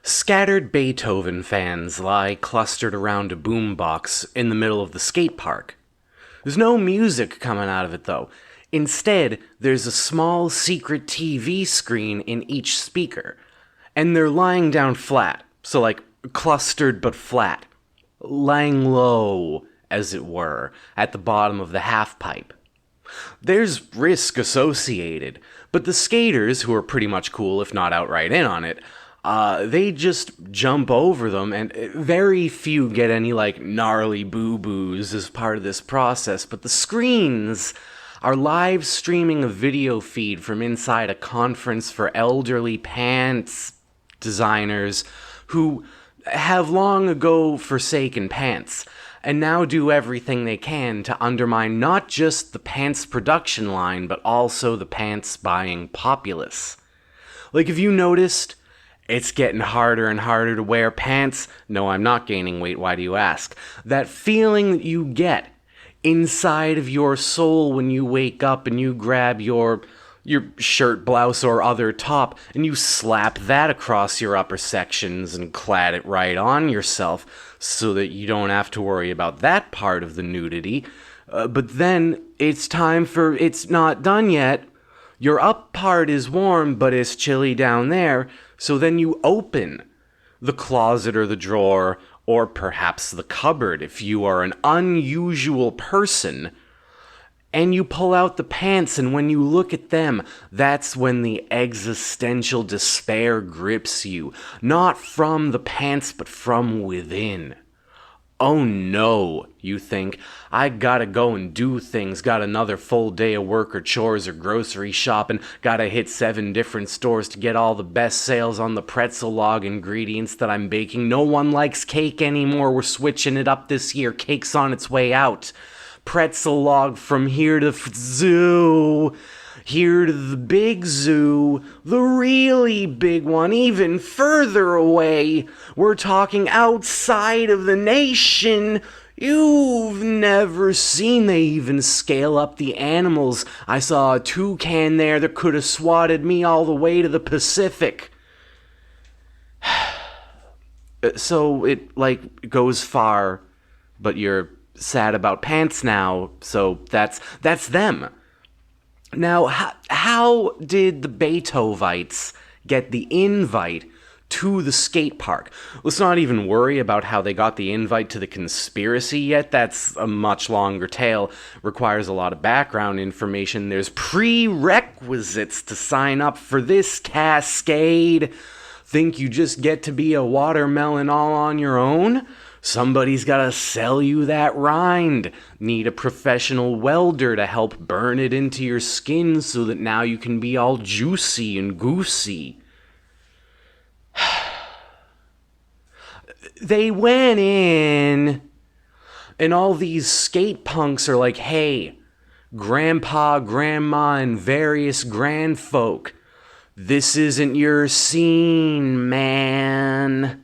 Scattered Beethoven fans lie clustered around a boombox in the middle of the skate park. There's no music coming out of it, though. Instead, there's a small secret TV screen in each speaker, and they're lying down flat, so like clustered but flat, lying low, as it were, at the bottom of the half pipe. There's risk associated, but the skaters, who are pretty much cool if not outright in on it, they just jump over them, and very few get any, gnarly boo-boos as part of this process, but the screens are live streaming a video feed from inside a conference for elderly pants designers who have long ago forsaken pants, and now do everything they can to undermine not just the pants production line, but also the pants buying populace. Have you noticed? It's getting harder and harder to wear pants. No, I'm not gaining weight, why do you ask? That feeling that you get inside of your soul when you wake up and you grab your shirt, blouse, or other top, and you slap that across your upper sections and clad it right on yourself so that you don't have to worry about that part of the nudity. But then it's time for it's not done yet. Your up part is warm, but it's chilly down there, so then you open the closet or the drawer, or perhaps the cupboard if you are an unusual person, and you pull out the pants, and when you look at them, that's when the existential despair grips you. Not from the pants, but from within. Oh no, you think, I gotta go and do things, got another full day of work or chores or grocery shopping, gotta hit 7 different stores to get all the best sales on the pretzel log ingredients that I'm baking. No one likes cake anymore, we're switching it up this year, cake's on its way out. Pretzel log from here to zoo, here to the big zoo, the really big one, even further away. We're talking outside of the nation. You've never seen, they even scale up the animals. I saw a toucan there that could have swatted me all the way to the Pacific. So it, goes far, but you're sad about pants now, so that's them. Now, how did the Beethovenites get the invite to the skate park? Let's not even worry about how they got the invite to the conspiracy yet. That's a much longer tale, requires a lot of background information. There's prerequisites to sign up for this cascade. Think you just get to be a watermelon all on your own? Somebody's gotta sell you that rind. Need a professional welder to help burn it into your skin so that now you can be all juicy and goosey. They went in, and all these skate punks are like, hey, grandpa, grandma, and various grandfolk, this isn't your scene, man.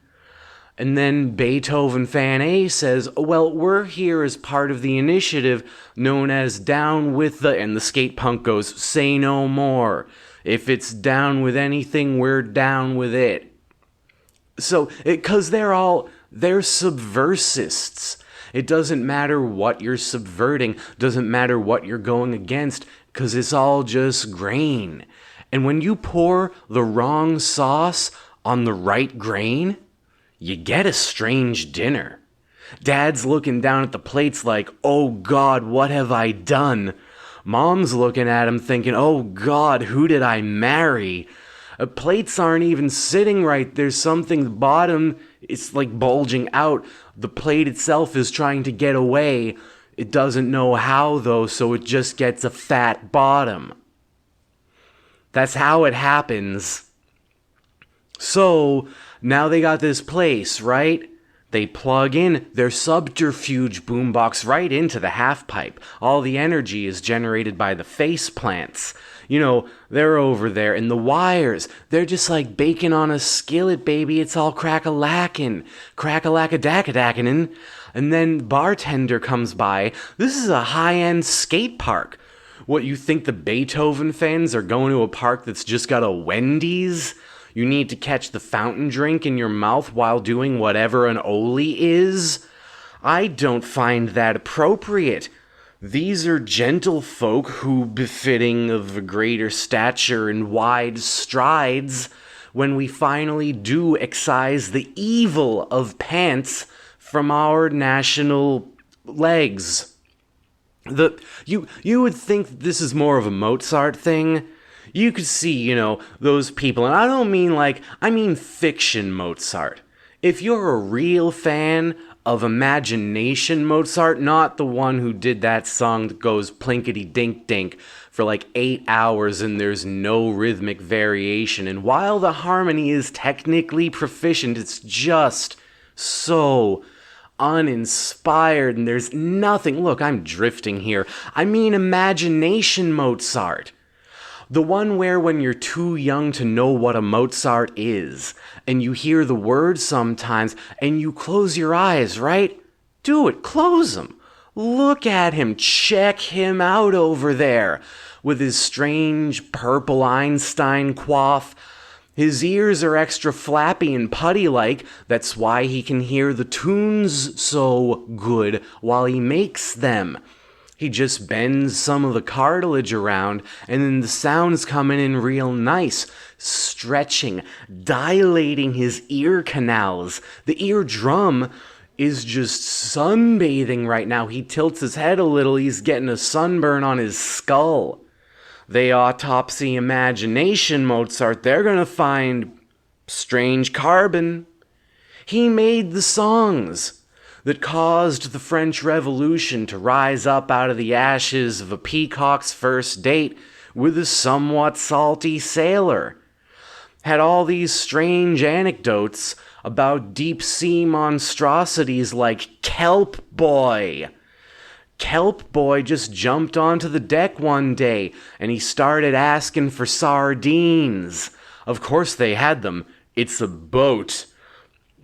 And then Beethoven fan A says, well, we're here as part of the initiative known as Down with the... And the skate punk goes, say no more. If it's down with anything, we're down with it. So, because they're subversists. It doesn't matter what you're subverting, doesn't matter what you're going against, because it's all just grain. And when you pour the wrong sauce on the right grain, you get a strange dinner. Dad's looking down at the plates like, oh God, what have I done? Mom's looking at him thinking, oh God, who did I marry? Plates aren't even sitting right. There's something, the bottom, it's bulging out. The plate itself is trying to get away. It doesn't know how though, so it just gets a fat bottom. That's how it happens. So, now they got this place, right? They plug in their subterfuge boombox right into the half pipe. All the energy is generated by the face plants. They're over there, and the wires, they're just like bacon on a skillet, baby. It's all crack-a-lackin', crack-a-lack-a-dack-a-dackinin'. And then bartender comes by. This is a high-end skate park. What, you think the Beethoven fans are going to a park that's just got a Wendy's? You need to catch the fountain drink in your mouth while doing whatever an Oli is? I don't find that appropriate. These are gentle folk who, befitting of a greater stature and wide strides, when we finally do excise the evil of pants from our national legs. You would think this is more of a Mozart thing. You could see, those people, and I mean fiction Mozart. If you're a real fan of imagination Mozart, not the one who did that song that goes plinkety dink dink for like 8 hours and there's no rhythmic variation, and while the harmony is technically proficient, it's just so uninspired and there's nothing. Look, I'm drifting here. I mean imagination Mozart. The one where when you're too young to know what a Mozart is, and you hear the words sometimes, and you close your eyes, right? Do it, close them. Look at him, check him out over there, with his strange purple Einstein coif. His ears are extra flappy and putty-like, that's why he can hear the tunes so good while he makes them. He just bends some of the cartilage around, and then the sound's coming in real nice, stretching, dilating his ear canals. The eardrum is just sunbathing right now. He tilts his head a little, he's getting a sunburn on his skull. They autopsy imagination Mozart, they're gonna find strange carbon. He made the songs that caused the French Revolution to rise up out of the ashes of a peacock's first date with a somewhat salty sailor. Had all these strange anecdotes about deep-sea monstrosities like Kelp Boy. Kelp Boy just jumped onto the deck one day and he started asking for sardines. Of course they had them. It's a boat.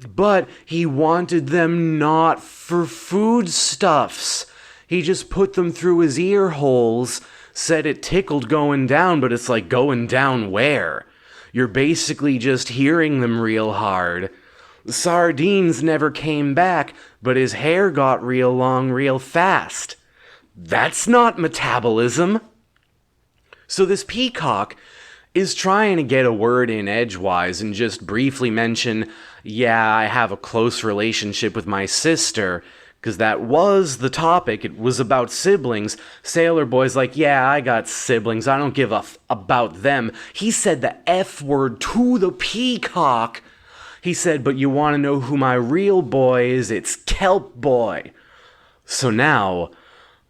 But he wanted them not for foodstuffs. He just put them through his ear holes, said it tickled going down, but it's like going down where? You're basically just hearing them real hard. The sardines never came back, but his hair got real long real fast. That's not metabolism. So this peacock is trying to get a word in edgewise and just briefly mention, yeah, I have a close relationship with my sister, because that was the topic. It was about siblings. Sailor Boy's like, yeah, I got siblings. I don't give a about them. He said the F word to the peacock. He said, but you want to know who my real boy is? It's Kelp Boy. So now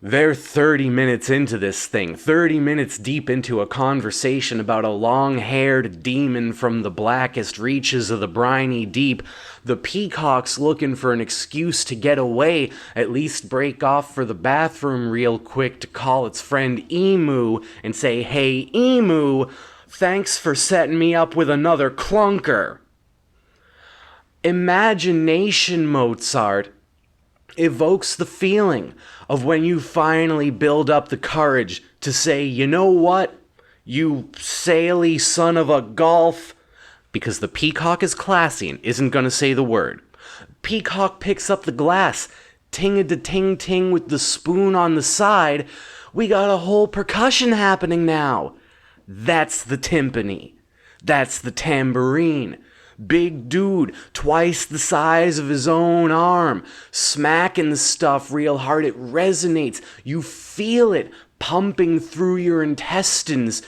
they're 30 minutes into this thing, 30 minutes deep into a conversation about a long-haired demon from the blackest reaches of the briny deep. The peacock's looking for an excuse to get away, at least break off for the bathroom real quick to call its friend Emu and say, hey, Emu, thanks for setting me up with another clunker. Imagination Mozart evokes the feeling of when you finally build up the courage to say, you know what, you saily son of a golf, because the peacock is classy and isn't going to say the word. Peacock picks up the glass, ting-a-da-ting-ting with the spoon on the side. We got a whole percussion happening now. That's the timpani. That's the tambourine. Big dude, twice the size of his own arm, smacking the stuff real hard. It resonates. You feel it pumping through your intestines.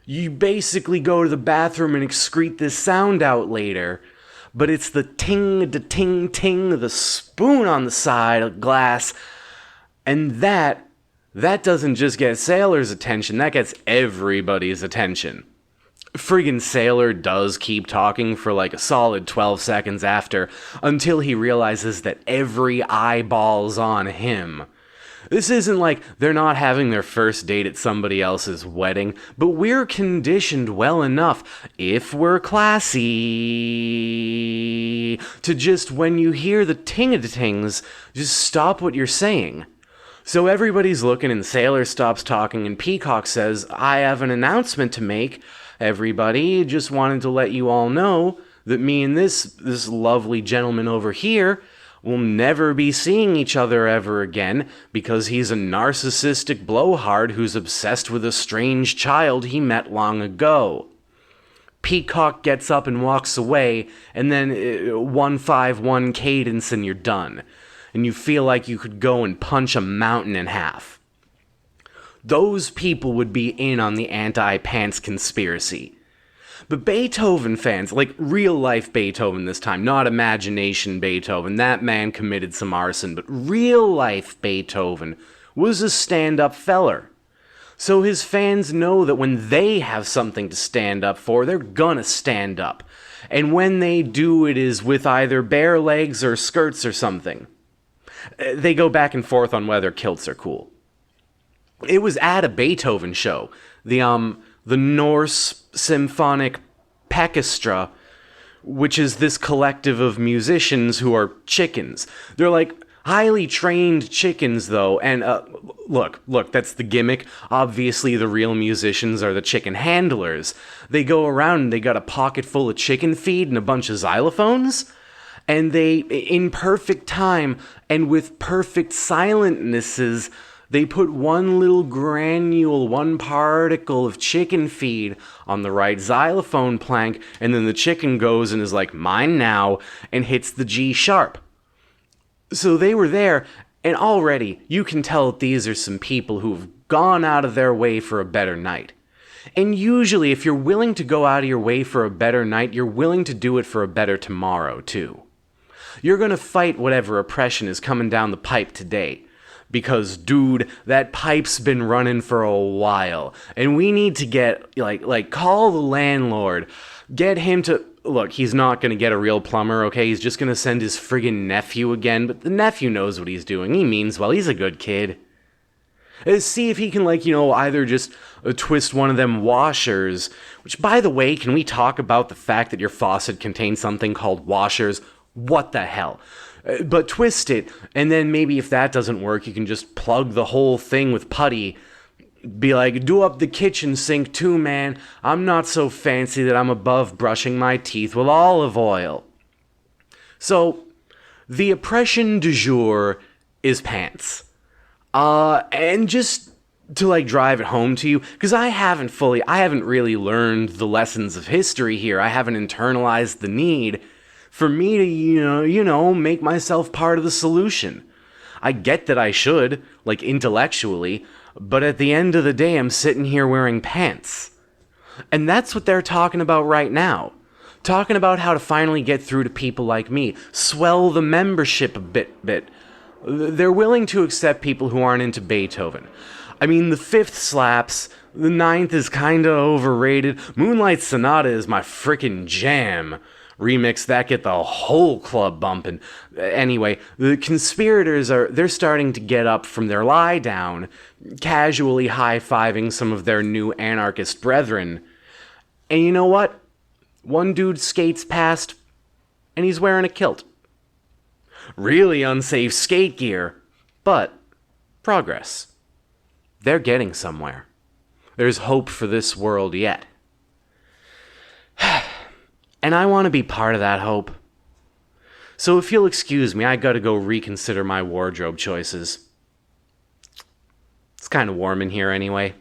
You basically go to the bathroom and excrete this sound out later. But it's the ting-da-ting-ting, the spoon on the side of glass. And that doesn't just get Sailor's attention, that gets everybody's attention. Friggin' Sailor does keep talking for like a solid 12 seconds after, until he realizes that every eyeball's on him. This isn't like they're not having their first date at somebody else's wedding, but we're conditioned well enough, if we're classy, to just when you hear the ting-a-tings, just stop what you're saying. So everybody's looking and Sailor stops talking and Peacock says, I have an announcement to make. everybody. Just wanted to let you all know that me and this lovely gentleman over here will never be seeing each other ever again because he's a narcissistic blowhard who's obsessed with a strange child he met long ago. Peacock gets up and walks away, and then 151 cadence and you're done. And you feel like you could go and punch a mountain in half. Those people would be in on the anti-pants conspiracy. But Beethoven fans, like real-life Beethoven this time, not imagination Beethoven, that man committed some arson, but real-life Beethoven was a stand-up feller. So his fans know that when they have something to stand up for, they're gonna stand up. And when they do, it is with either bare legs or skirts or something. They go back and forth on whether kilts are cool. It was at a Beethoven show. The Norse Symphonic Pekastra, which is this collective of musicians who are chickens. They're like highly trained chickens, though, and look, that's the gimmick. Obviously, the real musicians are the chicken handlers. They go around and they got a pocket full of chicken feed and a bunch of xylophones, and they, in perfect time and with perfect silentnesses, they put one little granule, one particle of chicken feed on the right xylophone plank, and then the chicken goes and is like, mine now, and hits the G sharp. So they were there, and already you can tell that these are some people who've gone out of their way for a better night. And usually, if you're willing to go out of your way for a better night, you're willing to do it for a better tomorrow, too. You're gonna fight whatever oppression is coming down the pipe today. Because, dude, that pipe's been running for a while. And we need to get, call the landlord. Get him to... Look, he's not going to get a real plumber, okay? He's just going to send his friggin' nephew again. But the nephew knows what he's doing. He means well. He's a good kid. See if he can, either just twist one of them washers. Which, by the way, can we talk about the fact that your faucet contains something called washers? What the hell? But twist it, and then maybe if that doesn't work, you can just plug the whole thing with putty. Be like, do up the kitchen sink too, man. I'm not so fancy that I'm above brushing my teeth with olive oil. So, the oppression du jour is pants. And just to drive it home to you, because I haven't really learned the lessons of history here. I haven't internalized the need for me to, make myself part of the solution. I get that I should, intellectually, but at the end of the day, I'm sitting here wearing pants. And that's what they're talking about right now. Talking about how to finally get through to people like me. Swell the membership a bit. They're willing to accept people who aren't into Beethoven. I mean, the 5th slaps, the 9th is kinda overrated, Moonlight Sonata is my frickin' jam. Remix that, get the whole club bumping. Anyway, the conspirators they're starting to get up from their lie down, casually high-fiving some of their new anarchist brethren. And you know what? One dude skates past, and he's wearing a kilt. Really unsafe skate gear, but progress. They're getting somewhere. There's hope for this world yet. And I want to be part of that hope. So if you'll excuse me, I gotta go reconsider my wardrobe choices. It's kind of warm in here anyway.